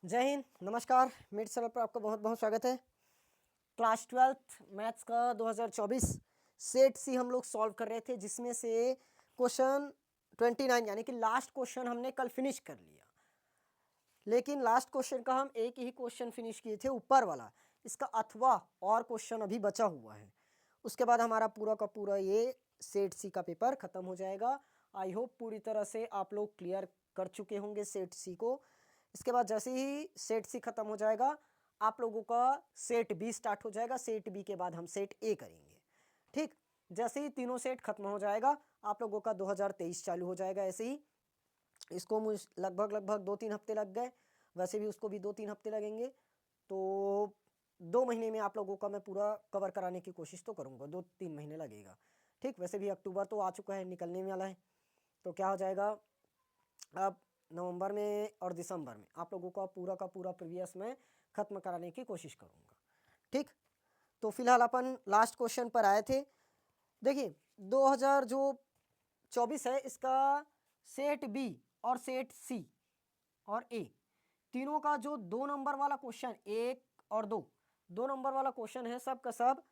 जय हिंद, नमस्कार। Mid channel पर आपका बहुत बहुत स्वागत है। क्लास 12th मैथ्स का 2024 सेट सी हम लोग सॉल्व कर रहे थे, जिसमें से क्वेश्चन 29 यानी कि लास्ट क्वेश्चन हमने कल फिनिश कर लिया। लेकिन लास्ट क्वेश्चन का हम एक ही क्वेश्चन फिनिश किए थे, ऊपर वाला। इसका अथवा और क्वेश्चन अभी बचा हुआ है। उसके बाद हमारा पूरा का पूरा ये सेट सी का पेपर खत्म हो जाएगा। आई होप पूरी तरह से आप लोग क्लियर कर चुके होंगे सेट सी को। इसके बाद जैसे ही सेट सी खत्म हो जाएगा, आप लोगों का सेट बी स्टार्ट हो जाएगा। सेट बी के बाद हम सेट ए करेंगे। ठीक, जैसे ही तीनों सेट खत्म हो जाएगा, आप लोगों का 2023 चालू हो जाएगा। ऐसे ही इसको मुझ लगभग 2-3 हफ्ते लग गए, वैसे भी उसको भी 2-3 हफ्ते लगेंगे। तो 2 महीने में आप लोगों का मैं पूरा कवर कराने की कोशिश तो करूँगा। 2-3 महीने लगेगा। ठीक, वैसे भी अक्टूबर तो आ चुका है, निकलने वाला है। तो क्या हो जाएगा, अब नवंबर में और दिसंबर में आप लोगों का पूरा प्रीवियस मैं ख़त्म कराने की कोशिश करूँगा। ठीक, तो फिलहाल अपन लास्ट क्वेश्चन पर आए थे। देखिए 2024 है, इसका सेट बी और सेट सी और ए तीनों का जो 2 नंबर वाला क्वेश्चन, 1 और 2 नंबर वाला क्वेश्चन है, सब का सब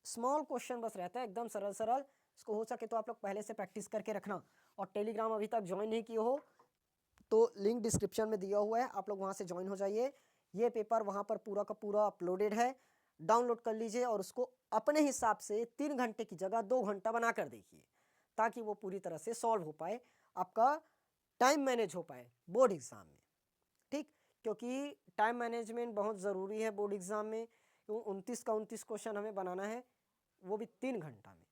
स्मॉल क्वेश्चन बस रहता है, एकदम सरल सरल। इसको हो सके तो आप लोग पहले से प्रैक्टिस करके रखना। और टेलीग्राम अभी तक ज्वाइन नहीं किए हो तो लिंक डिस्क्रिप्शन में दिया हुआ है, आप लोग वहाँ से ज्वाइन हो जाइए। ये पेपर वहाँ पर पूरा का पूरा अपलोडेड है, डाउनलोड कर लीजिए और उसको अपने हिसाब से 3 घंटे की जगह 2 घंटा बना कर देखिए, ताकि वो पूरी तरह से सॉल्व हो पाए, आपका टाइम मैनेज हो पाए बोर्ड एग्ज़ाम में। ठीक, क्योंकि टाइम मैनेजमेंट बहुत ज़रूरी है बोर्ड एग्ज़ाम में। 29 का 29 क्वेश्चन हमें बनाना है, वो भी 3 घंटा में।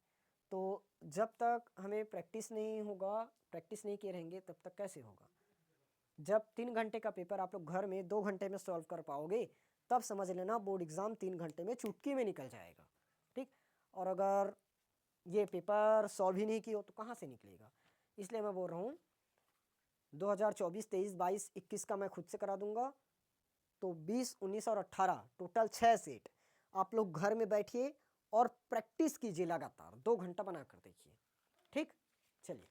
तो जब तक हमें प्रैक्टिस नहीं होगा, प्रैक्टिस नहीं किए रहेंगे, तब तक कैसे होगा। जब 3 घंटे का पेपर आप लोग घर में 2 घंटे में सॉल्व कर पाओगे, तब समझ लेना बोर्ड एग्ज़ाम 3 घंटे में चुटकी में निकल जाएगा। ठीक, और अगर ये पेपर सॉल्व ही नहीं किए हो तो कहाँ से निकलेगा। इसलिए मैं बोल रहा हूँ 2024, 23, 22, 21 का मैं खुद से करा दूंगा। तो 20, 19 और 18 टोटल 6 सेट आप लोग घर में बैठिए और प्रैक्टिस कीजिए, लगातार 2 घंटा बना कर देखिए। ठीक, चलिए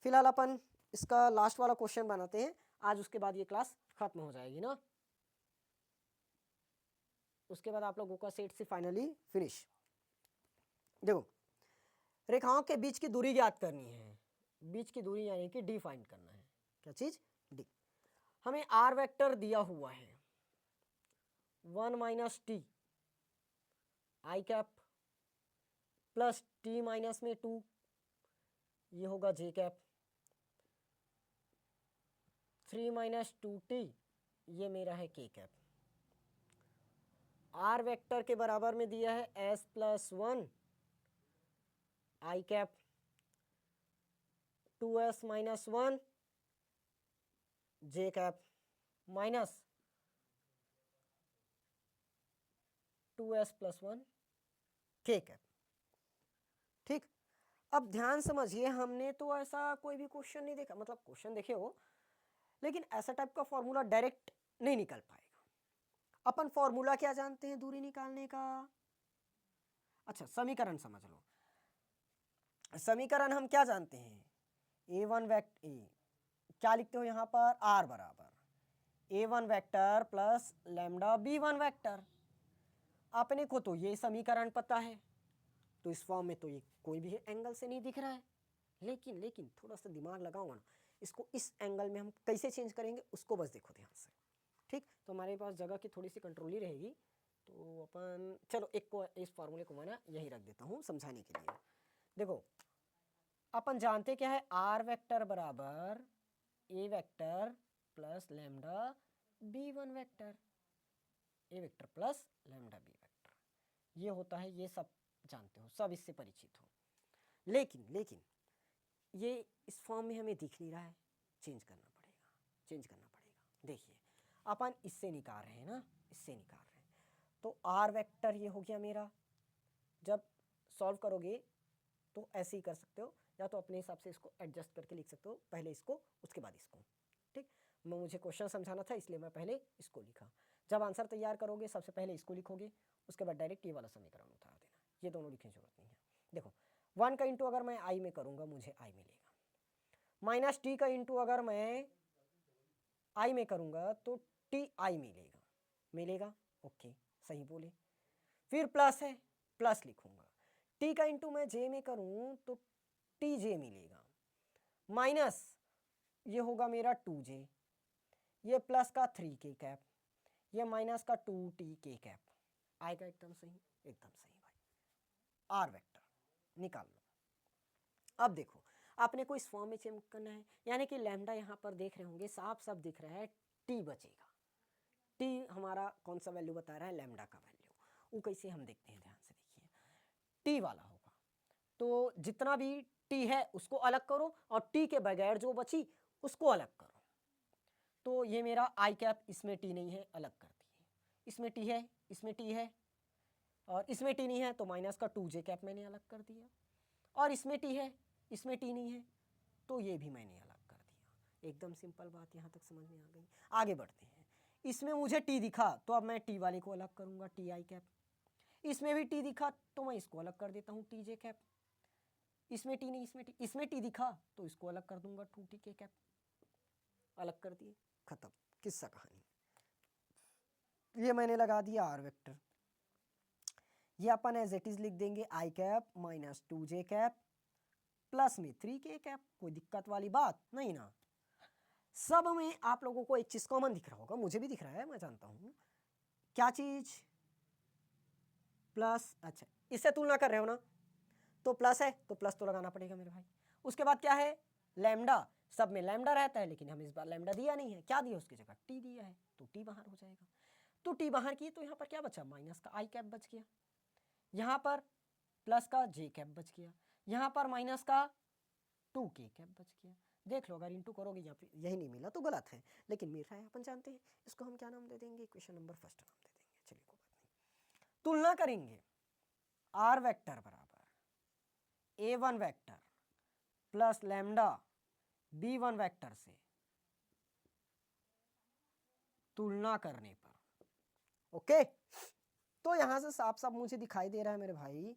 फिलहाल अपन इसका लास्ट वाला क्वेश्चन बनाते हैं आज, उसके बाद ये क्लास खत्म हो जाएगी ना। उसके बाद आप लोगों का सेट से फाइनली फिनिश। देखो, रेखाओं के बीच की दूरी ज्ञात करनी है। बीच की दूरी यानी कि डी फाइंड करना है। क्या चीज, डी। हमें आर वेक्टर दिया हुआ है 1 minus T I cap plus T minus में 2, ये होगा जे कैप। 3 माइनस 2t, ये मेरा है के कैप। आर वेक्टर के बराबर में दिया है एस प्लस 1 आई कैप 2s माइनस 1 जे कैप माइनस 2s प्लस 1 के कैप। ठीक, अब ध्यान समझिए, हमने तो ऐसा कोई भी क्वेश्चन नहीं देखा, मतलब क्वेश्चन देखे हो, लेकिन ऐसा टाइप का फॉर्मूला डायरेक्ट नहीं निकल पाएगा। अपन फॉर्मूला क्या जानते हैं दूरी निकालने का। अच्छा, समीकरण समझ लो। समीकरण हम क्या जानते हैं, a1 वेक्टर ए क्या लिखते हो यहाँ पर, r बराबर a1 vector plus lambda b1 vector. अपने को तो ये समीकरण पता है, तो इस फॉर्म में तो ये कोई भी एंगल से नहीं दिख रहा है। लेकिन थोड़ा सा दिमाग लगाऊंगा ना, इसको इस एंगल में हम कैसे चेंज करेंगे, उसको बस देखो ध्यान से। ठीक, तो हमारे पास जगह की थोड़ी सी कंट्रोल ही रहेगी। तो अपन चलो एक को, इस फार्मूले को मैं ना यही रख देता हूँ समझाने के लिए। देखो, अपन जानते क्या है, आर वेक्टर बराबर A vector plus lambda B one vector, A vector plus lambda B vector, ये होता है। ये सब जानते हो, सब इससे परिचित हो। लेकिन ये इस फॉर्म में हमें दिख नहीं रहा है, चेंज करना पड़ेगा। देखिए, अपन इससे निकाल रहे हैं ना, इससे निकाल रहे हैं, तो आर वेक्टर ये हो गया मेरा। जब सॉल्व करोगे तो ऐसे ही कर सकते हो, या तो अपने हिसाब से इसको एडजस्ट करके लिख सकते हो, पहले इसको उसके बाद इसको। ठीक, मुझे क्वेश्चन समझाना था इसलिए मैं पहले इसको लिखा। जब आंसर तैयार करोगे सबसे पहले इसको लिखोगे, उसके बाद डायरेक्ट ये वाला समीकरण उतार देना। ये दोनों लिखने की जरूरत नहीं है। देखो, 1 का इंटू अगर मैं आई में करूँगा मुझे आई मिलेगा, माइनस टी का इंटू अगर मैं आई में करूँगा तो टी आई मिलेगा। मिलेगा, ओके सही बोले। फिर प्लस है, प्लस लिखूंगा, टी का इंटू मैं जे में करूं तो टी जे मिलेगा, माइनस ये होगा मेरा 2j, ये प्लस का 3k कैप, ये माइनस का 2t k कैप। आएगा एकदम सही, एकदम सही भाई। आर वेक्टर निकाल लो। अब देखो आपने को इस फॉर्म में चेंज करना है, यानी कि लैम्डा यहाँ पर देख रहे होंगे साफ साफ दिख रहा है, टी बचेगा। टी हमारा कौन सा वैल्यू बता रहा है, लैम्डा का वैल्यू। वो कैसे हम देखते हैं, ध्यान से देखिए, टी वाला होगा तो जितना भी टी है उसको अलग करो और टी के बगैर जो बची उसको अलग करो। तो ये मेरा आई कैप, इसमें टी नहीं है, अलग कर दिए, इसमें टी है, इसमें टी है, और इसमें टी नहीं है तो माइनस का 2j कैप मैंने अलग कर दिया, और इसमें टी है, इसमें टी नहीं है तो ये भी मैंने अलग कर दिया। एकदम सिंपल बात, यहाँ तक समझ में आ गई। आगे बढ़ते हैं, इसमें मुझे टी दिखा तो अब मैं टी वाले को अलग करूँगा, टी आई कैप। इसमें भी टी दिखा तो मैं इसको अलग कर देता हूँ, टी जे कैप। इसमें टी नहीं, इसमें टी दिखा तो इसको अलग कर दूंगा, 2t k कैप। अलग कर दिए, खत्म, किस्सा कहानी। ये मैंने लगा दिया आर वेक्टर। ये अपन एज इट इज लिख देंगे, I cap minus 2j cap plus में 3k कैप। कोई दिक्कत वाली बात नहीं ना। सब में आप लोगों को एक चीज कॉमन दिख रहा होगा, मुझे भी दिख रहा है, मैं जानता हूं। क्या चीज, प्लस। अच्छा, इससे तुलना कर रहे हो ना, तो प्लस है तो प्लस तो लगाना पड़ेगा मेरे भाई। उसके बाद क्या है, लैम्डा। सब में लैम्डा रहता है, लेकिन हम इस बार लैम्डा दिया नहीं है। क्या दिया उसकी जगह, टी दिया है, तो टी बाहर हो जाएगा। तो टी बाहर की तो यहाँ पर क्या बचा, माइनस का आई कैप बच गया, यहाँ पर प्लस का जे कैप बच गया, यहाँ पर माइनस का 2k कैप बच गया। देख लो, अगर इंटू करोगे यहाँ पे यही नहीं मिला तो गलत है, लेकिन मिल रहा है, अपन जानते हैं। इसको हम क्या नाम दे देंगे, इक्वेशन नंबर फर्स्ट नाम दे देंगे। चलिए कोई बात नहीं। तुलना करेंगे, आर वेक्टर बराबर a1 vector plus lambda b1 vector से तुलना करने पर, ओके। तो यहां से साफ साफ मुझे दिखाई दे रहा है मेरे भाई,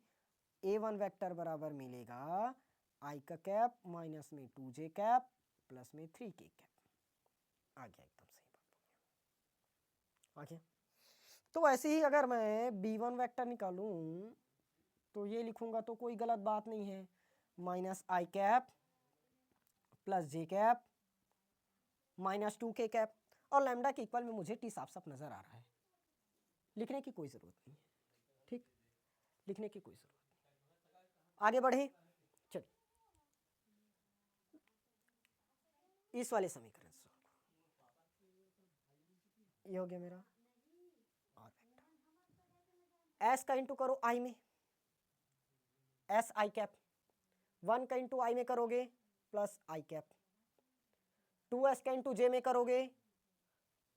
a1 वेक्टर बराबर मिलेगा आई का कैप माइनस में 2j कैप प्लस में 3k कैप। आ गया, एकदम सही बात हो गया, आ गया। तो ऐसे ही अगर मैं b1 वेक्टर निकालूं तो ये लिखूंगा तो कोई गलत बात नहीं है, माइनस आई कैप प्लस जे कैप माइनस 2k कैप, और लैम्डा के इक्वल में मुझे टी साफ साफ नजर आ रहा है। लिखने की कोई जरूरत नहीं है, ठीक, लिखने की कोई जरूरत नहीं। आगे बढ़े, चलिए इस वाले समीकरण से ये हो गया मेरा आर वेक्टर। एस का इंटू करो आई में, एस आई कैप, 1 का इंटू आई में करोगे प्लस आई कैप, 2s का इंटू जे में करोगे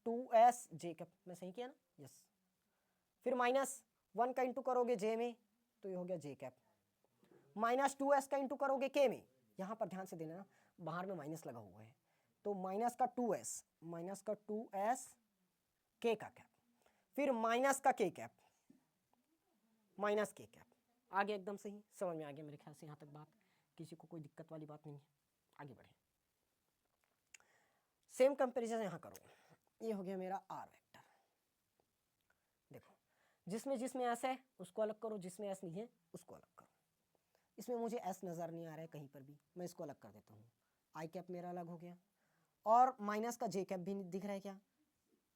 2s जे कैप। मैं सही किया ना, यस। फिर माइनस 1 का इंटू करोगे जे में तो ये हो गया जे कैप, माइनस 2s का इंटू करोगे के में, यहां पर ध्यान से देना ना, बाहर में माइनस लगा हुआ है, तो माइनस का 2s, माइनस का 2s के का कैप, फिर माइनस का के कैप, माइनस के कैप। आगे एकदम सही समझ में आ गया मेरे ख्याल से, यहां तक बात किसी को कोई दिक्कत वाली बात नहीं है। आगे बढ़े, सेम कंपैरिजन यहां करो, ये हो गया मेरा आर वेक्टर। देखो, जिसमें जिसमें एस है उसको अलग करो, जिसमें एस नहीं है उसको अलग करो। इसमें मुझे एस नज़र नहीं आ रहा है कहीं पर भी, मैं इसको अलग कर देता हूँ। आई कैप मेरा अलग हो गया, और माइनस का जे कैप भी दिख रहा है क्या,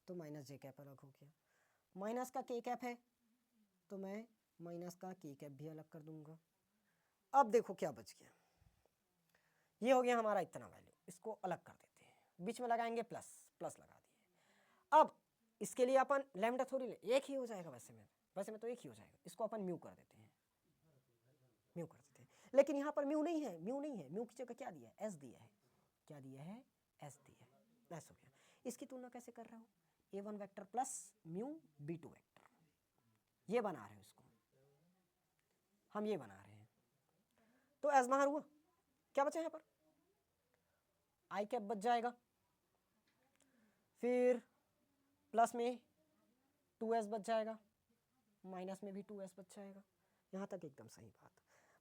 तो माइनस जे कैप अलग हो गया। माइनस का के कैप है तो मैं माइनस का के कैप भी अलग कर दूंगा। अब देखो क्या बच गया, ये हो गया हमारा इतना वैल्यू, इसको अलग कर देते हैं, बीच में लगाएंगे प्लस, प्लस लगा दिए। अब इसके लिए अपन लैम्डा थोड़ी ले, एक ही हो जाएगा, वैसे में तो एक ही हो जाएगा, इसको अपन म्यू कर देते हैं, म्यू कर देते हैं। लेकिन यहाँ पर म्यू नहीं है, म्यू नहीं है, म्यू की जगह क्या दिया है, एस दिया है। क्या दिया है, एस दिया है, एस हो गया। इसकी तुलना कैसे कर रहा हूँ, a1 vector plus mu b2 vector, ये बना रहे हैं इसको हम, ये बना रहे हैं। तो एस बाहर हुआ, क्या बचा यहाँ पर, आई कैप बच जाएगा, फिर प्लस में 2s बच जाएगा, माइनस में भी 2s बच जाएगा। यहाँ तक एकदम सही बात।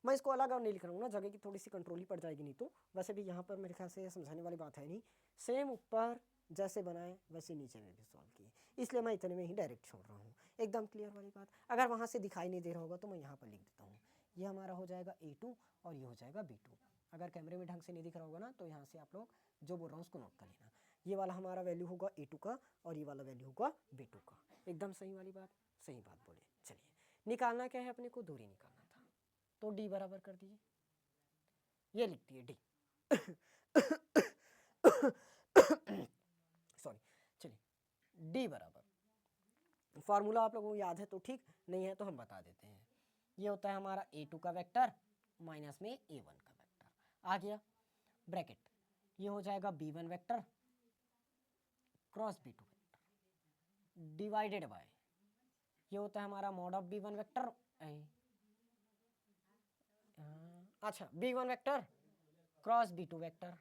मैं इसको अलग और नहीं लिख रहा हूँ ना, जगह की थोड़ी सी कंट्रोल ही पड़ जाएगी, नहीं तो वैसे भी यहाँ पर मेरे ख्याल से समझाने वाली बात है नहीं। सेम ऊपर जैसे बनाए वैसे नीचे में भी सॉल्व किए, इसलिए मैं इतने में ही डायरेक्ट छोड़ रहा हूँ। एकदम क्लियर वाली बात। अगर वहाँ से दिखाई नहीं दे रहा होगा तो मैं यहाँ पर लिख देता हूँ। ये हमारा हो जाएगा A2 और ये हो जाएगा B2। अगर कैमरे में ढंग से नहीं दिख रहा होगा ना तो यहाँ से आप लोग जो बोल रहा हूँ उसको नोट कर लेना। ये वाला हमारा वैल्यू होगा A2 का और ये वाला वैल्यू होगा B2 का। एकदम सही वाली बात, सही बात बोले। चलिए निकालना क्या है अपने को, दूरी निकालना था, तो D बराबर कर दीजिए, ये लिख दिए D। सॉरी, चलिए D बराबर, फार्मूला आप लोगों को याद है तो ठीक, नहीं है तो हम बता देते हैं। ये होता है हमारा A2 का वेक्टर माइनस में A1 का वेक्टर आ गया ब्रैकेट, ये हो जाएगा B1 vector cross B2 vector divided by, ये होता है हमारा मॉड ऑफ B1 वेक्टर, अच्छा B1 vector cross B2 vector,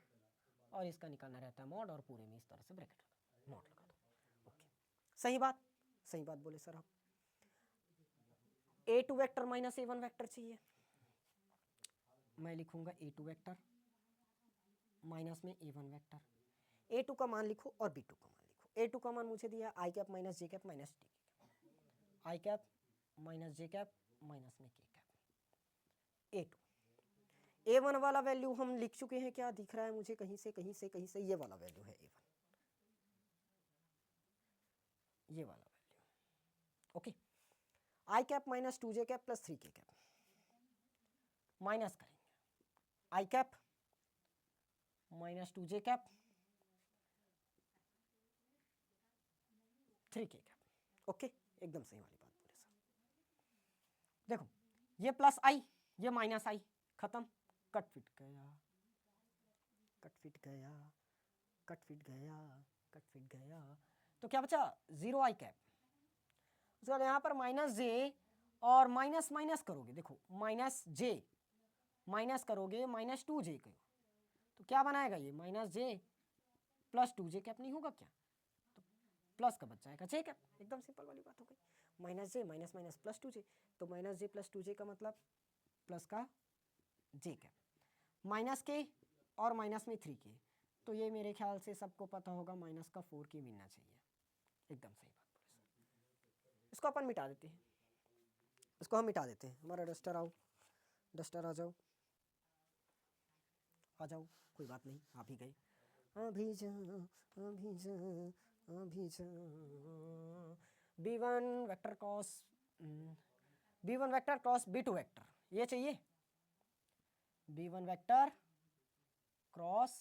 और इसका निकालना रहता है मॉड, और पूरे में इस तरह से ब्रैकेट लगा मॉड लगा दो। ओके, सही बात, सही बात बोले सर आप। A2 vector minus A1 vector चाहिए, मैं लिखूंगा A2 वेक्टर माइनस में A1 वेक्टर। A2 का मान लिखो और B2 का मान लिखो। A2 का मान मुझे दिया आई कैप माइनस जे कैप माइनस टी कैप, आई कैप माइनस जे कैप माइनस में के कैप। A2 A1 वाला वैल्यू हम लिख चुके हैं, क्या दिख रहा है मुझे कहीं से कहीं से कहीं से, ये वाला वैल्यू है A1, ये वाला वैल्यू। Okay, I cap minus 2j cap plus 3k cap, minus करेंगे I cap minus 2j cap 3k cap. Okay, एकदम सही वाली बात बोले सर। देखो ये प्लस आई, ये माइनस आई, खत्म, कट फिट गया, कट फिट गया, कट फिट गया, कट फिट गया, तो क्या बचा 0 आई कैप। उसके बाद यहाँ पर माइनस जे और माइनस माइनस करोगे, देखो माइनस जे माइनस करोगे माइनस 2j को, तो क्या बनाएगा ये माइनस जे प्लस 2j कैप नहीं होगा क्या, तो प्लस का बच जाएगा जे कैप। एकदम सिंपल वाली बात हो गई, माइनस जे माइनस माइनस प्लस 2j, तो माइनस जे प्लस 2j का मतलब प्लस का जे कैप, माइनस के और माइनस में 3k, तो ये मेरे ख्याल से सबको पता होगा माइनस का 4k मिलना चाहिए। एकदम सही बात बोले सर। इसको अपन मिटा देते हैं, इसको हम मिटा देते हैं। हमारा डस्टर आओ, डस्टर आ जाओ, आ जाओ, कोई बात नहीं, आप ही गए। अभी जा अभी जा अभी जा, B1 vector cross B1 vector cross B2 vector, ये चाहिए B1 vector cross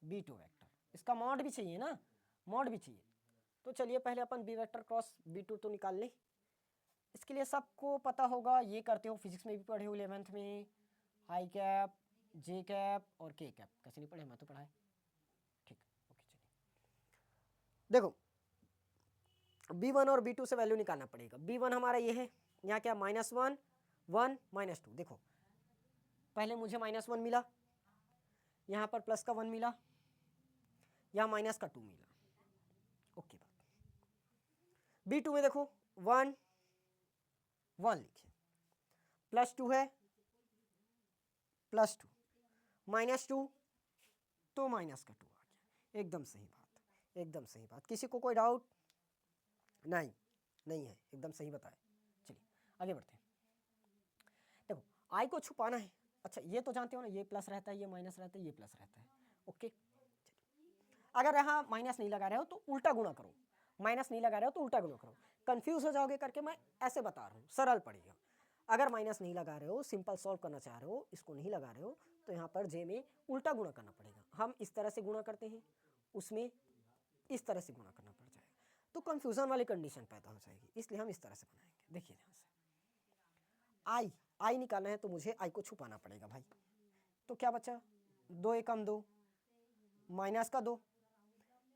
B2 vector, इसका मॉड भी चाहिए ना, मॉड भी चाहिए। तो चलिए पहले अपन B वेक्टर क्रॉस B2 तो निकाल लें। इसके लिए सबको पता होगा, ये करते हो फिजिक्स में भी पढ़े हो 11th में, आई कैप जे कैप और के कैप, कैसे नहीं पढ़े, मैं तो पढ़ा है, ठीक। ओके चलिए देखो B1 और B2 से वैल्यू निकालना पड़ेगा। B1 हमारा ये है, यहाँ क्या -1 1 -2, देखो पहले मुझे -1 मिला, यहाँ पर प्लस का 1 मिला, यहाँ माइनस का 2 मिला। ओके बात। B2 में देखो 1 1 लिखे, प्लस 2 है प्लस 2, -2 तो माइनस का 2 आ गया। एकदम सही बात, एकदम सही बात। किसी को कोई डाउट नहीं, नहीं है, एकदम सही बताया। चलिए आगे बढ़ते हैं। देखो आई को छुपाना है, अच्छा ये तो जानते हो ना, ये प्लस रहता है, ये माइनस रहता है, ये प्लस रहता है। ओके, अगर यहाँ माइनस नहीं लगा रहे हो तो उल्टा गुणा करो, माइनस नहीं लगा रहे हो तो उल्टा गुणा करो। कंफ्यूज हो जाओगे करके मैं ऐसे बता रहा हूँ, सरल पड़ेगा। अगर माइनस नहीं लगा रहे हो, सिंपल सॉल्व करना चाह रहे हो, इसको नहीं लगा रहे हो, तो यहाँ पर जे में उल्टा गुणा करना पड़ेगा। हम इस तरह से गुणा करते हैं, उसमें इस तरह से गुणा करना पड़ जाएगा, तो कंफ्यूजन वाली कंडीशन पैदा हो जाएगी, इसलिए हम इस तरह से बनाएंगे। देखिए ध्यान से, आई निकालना है तो मुझे आई को छुपाना पड़ेगा भाई। तो क्या बचा 2 एकम 2, माइनस का 2,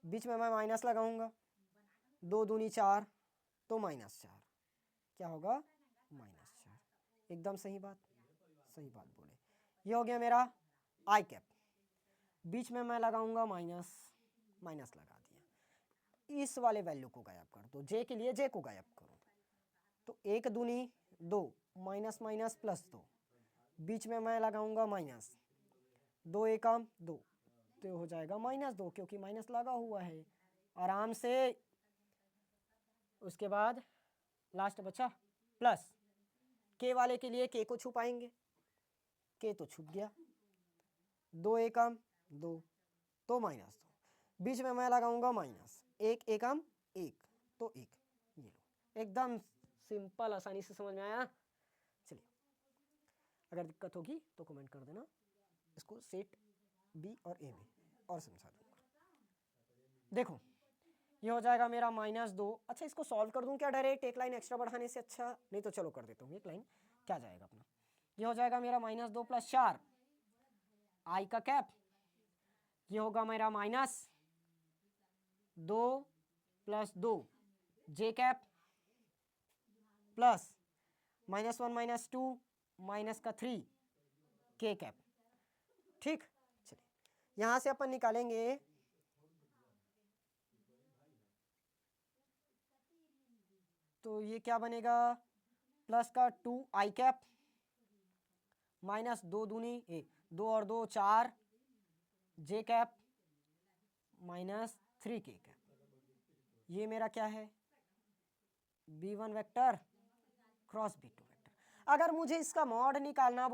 बीच में मैं माइनस लगाऊंगा, 2 दूनी 4 तो -4, क्या होगा -4। एकदम सही बात, सही बात बोले। ये हो गया मेरा आई कैप, बीच में मैं लगाऊंगा माइनस, माइनस लगा दिया। इस वाले वैल्यू को गायब कर दो, जे के लिए जे को गायब करो, तो 1 दूनी 2, माइनस माइनस प्लस 2, बीच में मैं लगाऊंगा माइनस, 2 एकम 2, तो हो जाएगा -2, क्योंकि माइनस लगा हुआ है। आराम से उसके बाद लास्ट बचा प्लस, के वाले के लिए के को छुपाएंगे, के तो छुप गया, 2 एकम 2 तो -2, बीच में मैं लगाऊंगा माइनस, 1 एकम 1 तो 1, ये लो, एकदम सिंपल, आसानी से समझ में आया। चलिए, अगर दिक्कत होगी तो कमेंट कर देना, इसको सेट बी और ए में और समझा दूंगा। देखो ये हो जाएगा मेरा -2। अच्छा, इसको सॉल्व कर दूं क्या डायरेक्ट, एक लाइन एक्स्ट्रा बढ़ाने से अच्छा, नहीं तो चलो कर देता हूँ एक लाइन, क्या जाएगा अपना, ये हो जाएगा मेरा -2 + 4 आई का कैप, ये होगा मेरा -2 + 2 जे कैप प्लस -1 - 2 -3 के कैप। ठीक, चलिए यहां से अपन निकालेंगे तो ये क्या बनेगा, प्लस का 2 आई कैप -2 दूनी 2 और 2 4 जे कैप -3 के कैप। ये मेरा क्या है, b1 vector cross b2 vector. अगर मुझे इसका मॉड निकालना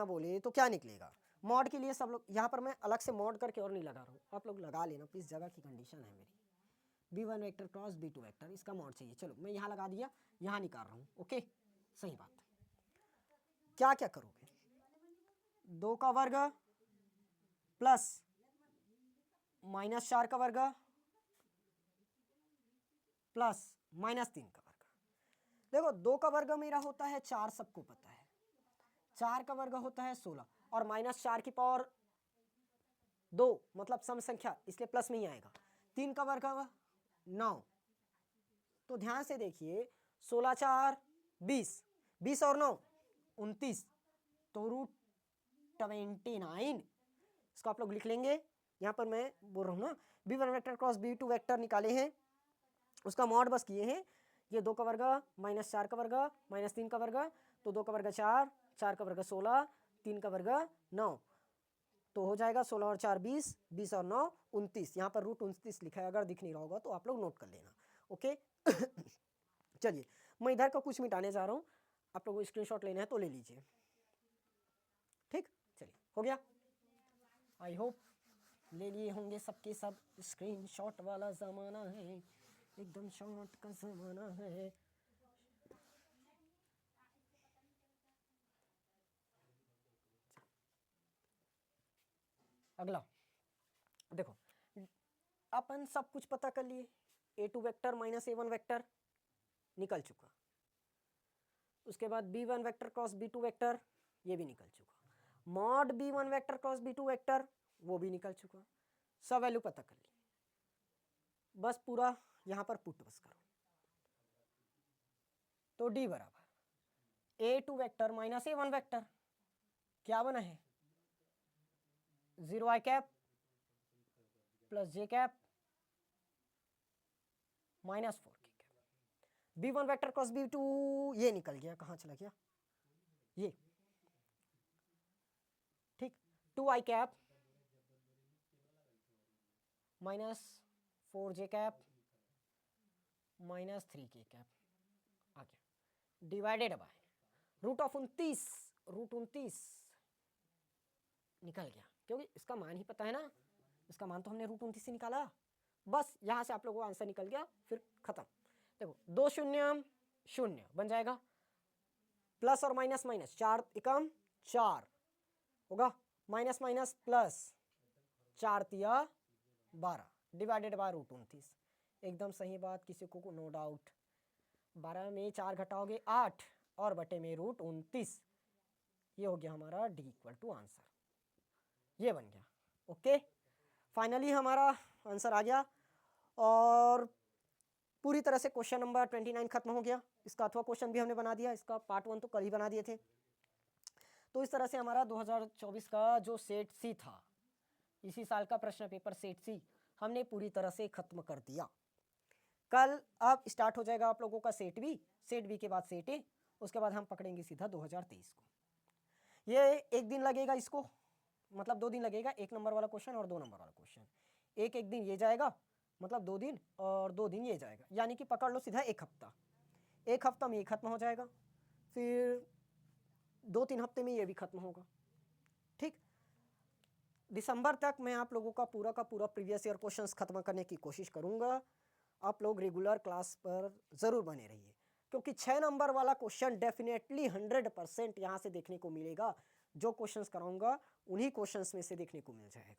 बोले तो क्या निकलेगा, मॉड के लिए सब लोग यहाँ पर मैं अलग से मॉड करके और नहीं लगा रहा हूँ, आप लोग लगा लेना प्लीज, जगह की कंडीशन है मेरी। b1 vector cross b2 vector, इसका मॉड चाहिए, चलो मैं यहाँ लगा दिया, यहाँ निकाल रहा हूँ। ओके, सही बात। क्या क्या करोगे, 2 का वर्ग प्लस -4 का वर्ग प्लस -3 का वर्ग। देखो 2 का वर्ग मेरा होता है 4, सबको पता है, 4 का वर्ग होता है 16 और -4 की पावर 2 मतलब सम संख्या, इसलिए प्लस में ही आएगा। 3 का वर्ग 9, तो ध्यान से देखिए 16 4 20, 20 और 9 29, तो √29, इसको आप लोग लिख लेंगे। यहाँ पर मैं बोल रहा हूँ ना, b1 vector cross b2 vector निकाले हैं, उसका मॉड बस किए हैं। ये 2 का वर्ग -4 का वर्ग -3 का वर्ग, तो 2 का वर्ग 4, 4 का वर्ग 16, 3 का वर्ग 9, तो हो जाएगा 16 और 4 20, 20 और 9 29। यहाँ पर √29 लिखा है, अगर दिख नहीं रहा होगा तो आप लोग नोट कर लेना। ओके चलिए मैं इधर का कुछ मिटाने जा रहा हूँ, आप लोगों को स्क्रीनशॉट लेना है तो ले लीजिए। ठीक, चलिए हो गया, आई होप ले लिए होंगे सबके सब। स्क्रीनशॉट वाला ज़माना है, एकदम शॉर्ट का ज़माना है। अगला देखो, अपन सब कुछ पता कर लिए, a2 वेक्टर -a1 वेक्टर निकल चुका, उसके बाद b1 vector cross b2 vector ये भी निकल चुका, mod b1 vector cross b2 vector वो भी निकल चुका, सब वैल्यू पता कर ली। बस पूरा यहाँ पर पुट बस करो, तो d बराबर a2 वेक्टर -a1 वेक्टर क्या बना है, 0 आई कैप प्लस जे कैप -4 के cap. b1 vector cross b2 ये निकल गया, कहाँ चला गया ये, ठीक, 2 आई कैप -4 जे कैप -3 के कैप आ गया, डिवाइडेड बाय √29 निकल गया, क्योंकि इसका मान ही पता है ना, इसका मान तो हमने √29 से निकाला, बस यहाँ से आप लोगों को आंसर निकल गया, फिर खत्म। देखो 2 0 0 बन जाएगा, प्लस और माइनस माइनस, 4 एकम 4 होगा, माइनस माइनस प्लस, 4 तिया 12 डिवाइडेड बाय √29, एकदम सही बात, किसी को नो डाउट। 12 में 4 घटाओगे 8 और बटे में √29, ये हो गया हमारा d = आंसर, ये बन गया। ओके, फाइनली हमारा आंसर आ गया और पूरी तरह से क्वेश्चन नंबर 29 खत्म हो गया। इसका अथवा क्वेश्चन भी हमने बना दिया, इसका पार्ट 1 तो कल ही बना दिए थे। तो इस तरह से हमारा 2024 का जो सेट सी था, इसी साल का प्रश्न पेपर सेट सी हमने पूरी तरह से खत्म कर दिया। कल अब स्टार्ट हो जाएगा आप लोगों का सेट बी के बाद सेट ए, उसके बाद हम पकड़ेंगे सीधा 2023 को। ये एक दिन लगेगा, इसको मतलब 2 दिन लगेगा, 1 नंबर वाला क्वेश्चन और 2 नंबर वाला क्वेश्चन, एक दिन ये जाएगा, मतलब 2 दिन और 2 दिन ये जाएगा, यानी कि पकड़ लो सीधा 1 हफ्ता। 1 हफ्ता में ये खत्म हो जाएगा, फिर 2-3 हफ्ते में ये भी खत्म होगा। ठीक, दिसंबर तक मैं आप लोगों का पूरा प्रीवियस ईयर क्वेश्चंस खत्म करने की कोशिश करूंगा। आप लोग रेगुलर क्लास पर ज़रूर बने रहिए, क्योंकि 6 नंबर वाला क्वेश्चन डेफिनेटली 100% यहाँ से देखने को मिलेगा। जो क्वेश्चंस कराऊंगा उन्हीं क्वेश्चंस में से देखने को मिल जाएगा।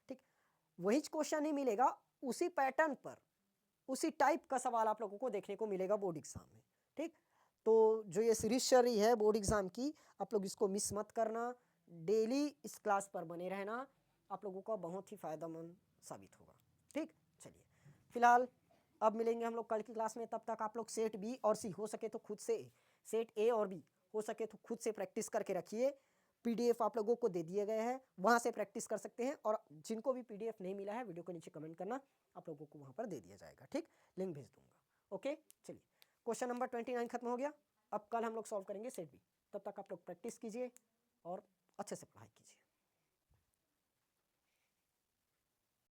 ठीक, वही क्वेश्चन ही मिलेगा, उसी पैटर्न पर उसी टाइप का सवाल आप लोगों को देखने को मिलेगा बोर्ड एग्जाम में। ठीक, तो जो ये सीरीज चल रही है बोर्ड एग्जाम की, आप लोग इसको मिस मत करना, डेली इस क्लास पर बने रहना, आप लोगों का बहुत ही फायदेमंद साबित होगा। ठीक, चलिए फिलहाल अब मिलेंगे हम लोग कल की क्लास में। तब तक आप लोग सेट बी और सी हो सके तो खुद से, सेट ए और बी हो सके तो खुद से प्रैक्टिस करके रखिए। पीडीएफ आप लोगों को दे दिए गए हैं, वहाँ से प्रैक्टिस कर सकते हैं, और जिनको भी पीडीएफ नहीं मिला है वीडियो के नीचे कमेंट करना, आप लोगों को वहाँ पर दे दिया जाएगा। ठीक, लिंक भेज दूंगा। ओके, चलिए क्वेश्चन नंबर 29 खत्म हो गया। अब कल हम लोग सॉल्व करेंगे सेट बी। तब तक आप लोग प्रैक्टिस कीजिए और अच्छे से पढ़ाई कीजिए।